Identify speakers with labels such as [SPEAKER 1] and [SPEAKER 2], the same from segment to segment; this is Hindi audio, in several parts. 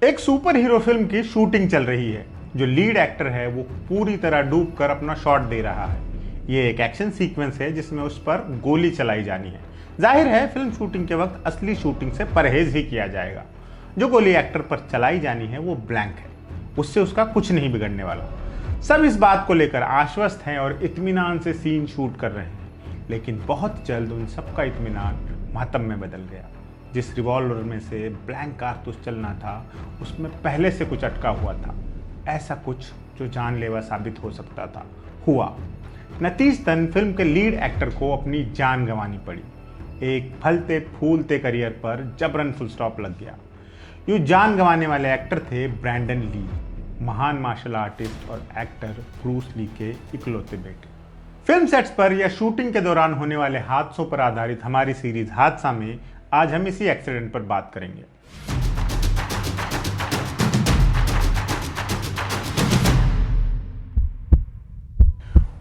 [SPEAKER 1] एक सुपर हीरो फिल्म की शूटिंग चल रही है। जो लीड एक्टर है वो पूरी तरह डूब कर अपना शॉट दे रहा है। ये एक एक्शन सीक्वेंस है जिसमें उस पर गोली चलाई जानी है। जाहिर है फिल्म शूटिंग के वक्त असली शूटिंग से परहेज ही किया जाएगा। जो गोली एक्टर पर चलाई जानी है वो ब्लैंक है, उससे उसका कुछ नहीं बिगड़ने वाला। सब इस बात को लेकर आश्वस्त हैं और इत्मीनान से सीन शूट कर रहे हैं, लेकिन बहुत जल्द उन सबका इत्मीनान मातम में बदल गया। जिस रिवॉल्वर में से ब्लैंक कारतूस चलना था उसमें पहले से कुछ अटका हुआ था। ऐसा कुछ जो जानलेवा साबित हो सकता था हुआ। नतीजतन फिल्म के लीड एक्टर को अपनी जान गंवानी पड़ी। एक फलते फूलते करियर पर जबरन फुल स्टॉप लग गया। यूँ जान गंवाने वाले एक्टर थे ब्रैंडन ली, महान मार्शल आर्टिस्ट और एक्टर ब्रूस ली के इकलौते बेटे। फिल्म सेट्स पर या शूटिंग के दौरान होने वाले हादसों पर आधारित हमारी सीरीज हादसा में आज हम इसी एक्सीडेंट पर बात करेंगे।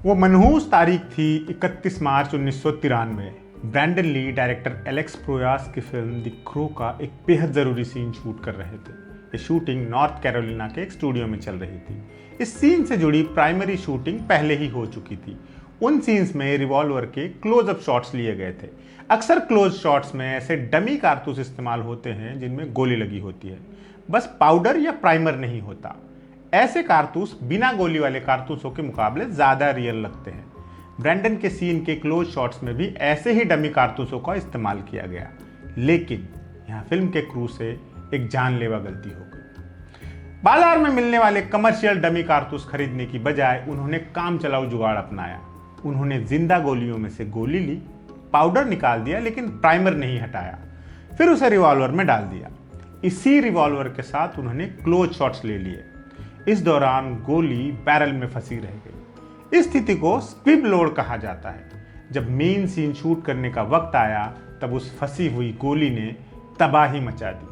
[SPEAKER 1] वो मनहूस तारीख थी 31 मार्च 1993। ब्रैंडन ली डायरेक्टर एलेक्स प्रोयास की फिल्म द क्रो का एक बेहद ज़रूरी सीन शूट कर रहे थे। ये शूटिंग नॉर्थ कैरोलिना के एक स्टूडियो में चल रही थी। इस सीन से जुड़ी प्राइमरी शूटिंग पहले ही हो चुकी थी। उन सीन्स में रिवॉल्वर के क्लोजअप शॉट्स लिए गए थे। अक्सर क्लोज शॉट्स में ऐसे डमी कारतूस इस्तेमाल होते हैं जिनमें गोली लगी होती है, बस पाउडर या प्राइमर नहीं होता। ऐसे कारतूस बिना गोली वाले कारतूसों के मुकाबले ज़्यादा रियल लगते हैं। ब्रैंडन के सीन के क्लोज शॉट्स में भी ऐसे ही डमी कारतूसों का इस्तेमाल किया गया, लेकिन यहाँ फिल्म के क्रू से एक जानलेवा गलती हो गई। बाजार में मिलने वाले कमर्शियल डमी कारतूस खरीदने की बजाय उन्होंने काम चलाऊ जुगाड़ अपनाया। उन्होंने जिंदा गोलियों में से गोली ली, पाउडर निकाल दिया, लेकिन प्राइमर नहीं हटाया। फिर उसे रिवॉल्वर में डाल दिया। इसी रिवॉल्वर के साथ उन्होंने क्लोज शॉट्स ले लिए। इस दौरान गोली बैरल में फंसी रह गई। इस स्थिति को स्क्विब लोड कहा जाता है। जब मेन सीन शूट करने का वक्त आया तब उस फंसी हुई गोली ने तबाही मचा दी।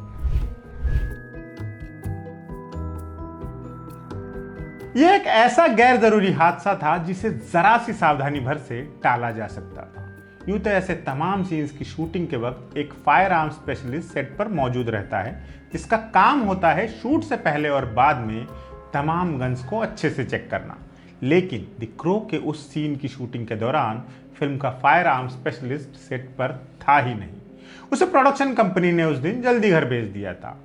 [SPEAKER 1] यह एक ऐसा गैर जरूरी हादसा था जिसे जरा सी सावधानी भर से टाला जा सकता था। यूं तो ऐसे तमाम सीन्स की शूटिंग के वक्त एक फायर आर्म स्पेशलिस्ट सेट पर मौजूद रहता है, जिसका काम होता है शूट से पहले और बाद में तमाम गन्स को अच्छे से चेक करना। लेकिन द क्रो के उस सीन की शूटिंग के दौरान फिल्म का फायर आर्म स्पेशलिस्ट सेट पर था ही नहीं। उसे प्रोडक्शन कंपनी ने उस दिन जल्दी घर भेज दिया था।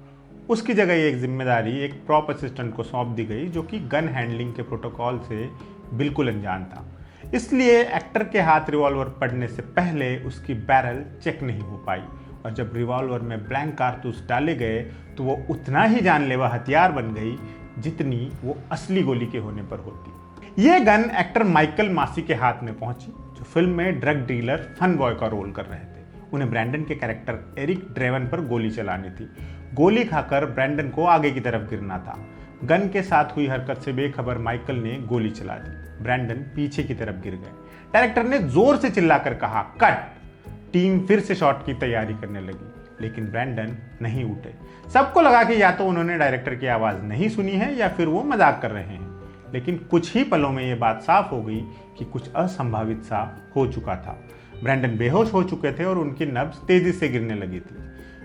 [SPEAKER 1] उसकी जगह एक जिम्मेदारी एक प्रॉप असिस्टेंट को सौंप दी गई, जो कि गन हैंडलिंग के प्रोटोकॉल से बिल्कुल अनजान था। इसलिए एक्टर के हाथ रिवॉल्वर पड़ने से पहले उसकी बैरल चेक नहीं हो पाई, और जब रिवॉल्वर में ब्लैंक कारतूस डाले गए तो वो उतना ही जानलेवा हथियार बन गई जितनी वो असली गोली के होने पर होती। ये गन एक्टर माइकल मासी के हाथ में पहुंची, जो फिल्म में ड्रग डीलर फन बॉय का रोल कर रहे थे। उन्हें ब्रैंडन के कैरेक्टर एरिक ड्रेवन पर गोली चलानी थी। गोली खाकर ब्रैंडन को आगे की तरफ गिरना था। गन के साथ हुई हरकत से बेखबर माइकल ने गोली चला दी। ब्रैंडन पीछे की तरफ गिर गए। डायरेक्टर ने जोर से चिल्लाकर कहा, कट। टीम फिर से शॉट की तैयारी करने लगी, लेकिन ब्रैंडन नहीं उठे। सबको लगा कि या तो उन्होंने डायरेक्टर की आवाज़ नहीं सुनी है या फिर वो मजाक कर रहे हैं। लेकिन कुछ ही पलों में ये बात साफ हो गई कि कुछ असंभावित सा हो चुका था। ब्रैंडन बेहोश हो चुके थे और उनकी नब्ज तेजी से गिरने लगी थी।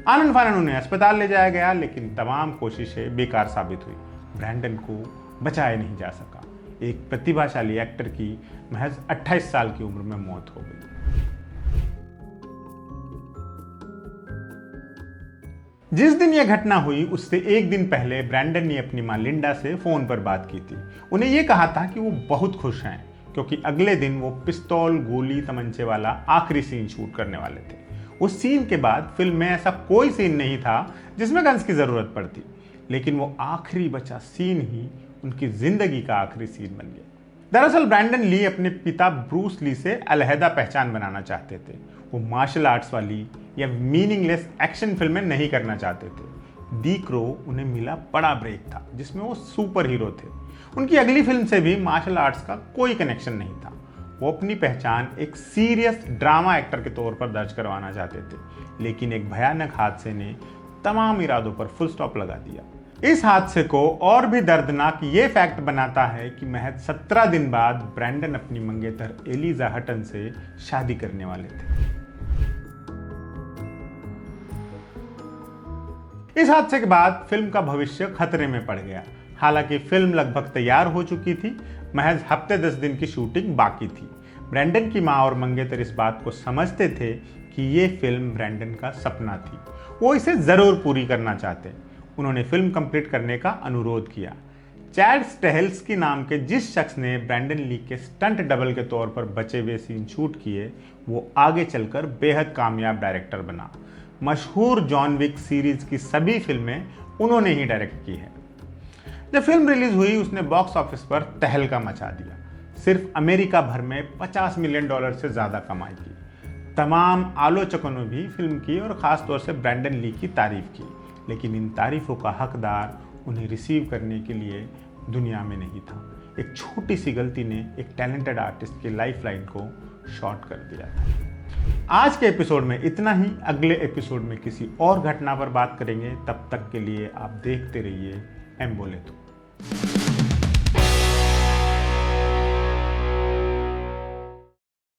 [SPEAKER 1] आनन फानन उन्हें अस्पताल ले जाया गया, लेकिन तमाम कोशिशें बेकार साबित हुई। ब्रैंडन को बचाया नहीं जा सका। एक प्रतिभाशाली एक्टर की महज 28 साल की उम्र में मौत हो गई। जिस दिन यह घटना हुई उससे एक दिन पहले ब्रैंडन ने अपनी मां लिंडा से फोन पर बात की थी। उन्हें यह कहा था कि वो बहुत खुश हैं, क्योंकि अगले दिन वो पिस्तौल, गोली, तमंचे वाला आखिरी सीन शूट करने वाले थे। उस सीन के बाद फिल्म में ऐसा कोई सीन नहीं था जिसमें गन्स की जरूरत पड़ती, लेकिन वो आखिरी बचा सीन ही उनकी जिंदगी का आखिरी सीन बन गया। दरअसल ब्रैंडन ली अपने पिता ब्रूस ली से अलहदा पहचान बनाना चाहते थे। वो मार्शल आर्ट्स वाली या मीनिंगलेस एक्शन फिल्में नहीं करना चाहते थे। दी क्रो उन्हें मिला बड़ा ब्रेक था जिसमें वो सुपर हीरो थे। उनकी अगली फिल्म से भी मार्शल आर्ट्स का कोई कनेक्शन नहीं था। वो अपनी पहचान एक सीरियस ड्रामा एक्टर के तौर पर दर्ज करवाना चाहते थे, लेकिन एक भयानक हादसे ने तमाम इरादों पर फुल स्टॉप लगा दिया। इस हादसे को और भी दर्दनाक ये फैक्ट बनाता है कि महज 17 दिन बाद ब्रैंडन अपनी मंगेतर एलिजा हटन से शादी करने वाले थे। इस हादसे के बाद फिल्म का भविष्य खतरे में पड़ गया। हालांकि फिल्म लगभग तैयार हो चुकी थी, महज हफ्ते 10 दिन की शूटिंग बाकी थी। ब्रैंडन की मां और मंगेतर इस बात को समझते थे कि ये फिल्म ब्रैंडन का सपना थी, वो इसे जरूर पूरी करना चाहते। उन्होंने फिल्म कंप्लीट करने का अनुरोध किया। चैड स्टेहेल्स्की नाम के जिस शख्स ने ब्रैंडन ली के स्टंट डबल के तौर पर बचे हुए सीन शूट किए, वो आगे चलकर बेहद कामयाब डायरेक्टर बना। मशहूर जॉन विक सीरीज की सभी फिल्में उन्होंने ही डायरेक्ट की है। जब फिल्म रिलीज हुई उसने बॉक्स ऑफिस पर तहलका मचा दिया। सिर्फ अमेरिका भर में $50 मिलियन से ज़्यादा कमाई की। तमाम आलोचकों ने भी फिल्म की और ख़ासतौर से ब्रैंडन ली की तारीफ की, लेकिन इन तारीफों का हकदार उन्हें रिसीव करने के लिए दुनिया में नहीं था। एक छोटी सी गलती ने एक टैलेंटेड आर्टिस्ट की लाइफलाइन को शॉर्ट कर दिया था। आज के एपिसोड में इतना ही। अगले एपिसोड में किसी और घटना पर बात करेंगे। तब तक के लिए आप देखते रहिए एम बोले तो।